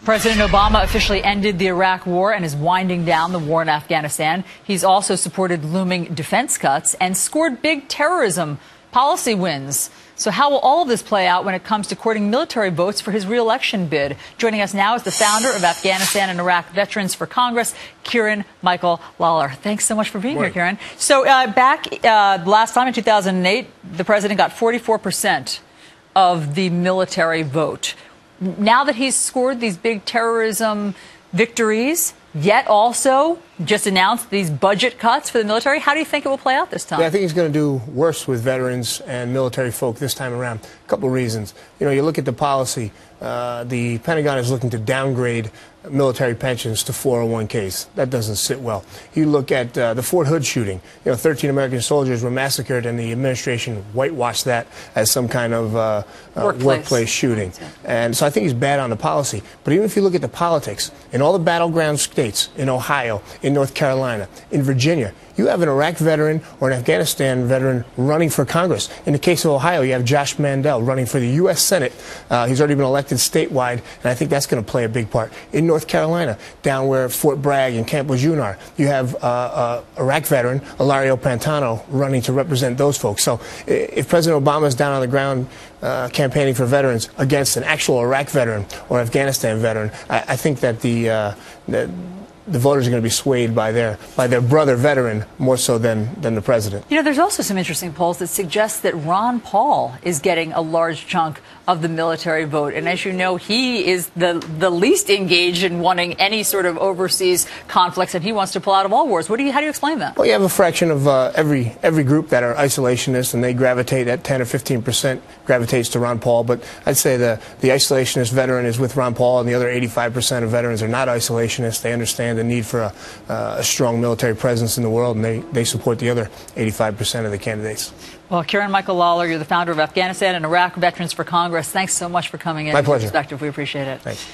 President Obama officially ended the Iraq War and is winding down the war in Afghanistan. He's also supported looming defense cuts and scored big terrorism policy wins. So how will all of this play out when it comes to courting military votes for his re-election bid? Joining us now is the founder of Afghanistan and Iraq Veterans for Congress, Kieran Michael Lalor. Thanks so much for being here, Kieran. So back last time in 2008, the president got 44% of the military vote. Now that he's scored these big terrorism victories, yet also just announced these budget cuts for the military, how do you think it will play out this time? Yeah, I think he's going to do worse with veterans and military folk this time around. A couple of reasons. You know, you look at the policy. The Pentagon is looking to downgrade military pensions to 401ks. That doesn't sit well. You look at the Fort Hood shooting. You know, 13 American soldiers were massacred, and the administration whitewashed that as some kind of workplace shooting. And so I think he's bad on the policy. But even if you look at the politics, in all the battleground states, in Ohio, in North Carolina, in Virginia, you have an Iraq veteran or an Afghanistan veteran running for Congress. In the case of Ohio, you have Josh Mandel running for the U.S. Senate. He's already been elected statewide, and I think that's going to play a big part. In North Carolina, down where Fort Bragg and Camp Lejeune are, you have Iraq veteran Ilario Pantano running to represent those folks. So if President Obama is down on the ground campaigning for veterans against an actual Iraq veteran or Afghanistan veteran, I think that the voters are going to be swayed by their brother veteran more so than the president. You know, there's also some interesting polls that suggest that Ron Paul is getting a large chunk of the military vote. And as you know, he is the least engaged in wanting any sort of overseas conflicts, and he wants to pull out of all wars. How do you explain that? Well, you have a fraction of every group that are isolationists, and they gravitate at 10 or 15% gravitates to Ron Paul. But I'd say the isolationist veteran is with Ron Paul, and the other 85% of veterans are not isolationists. They understand the need for a strong military presence in the world, and they support the other 85% of the candidates. Well, Kieran Michael Lalor, you're the founder of Afghanistan and Iraq Veterans for Congress. Thanks so much for coming in. My pleasure. Perspective. We appreciate it. Thanks.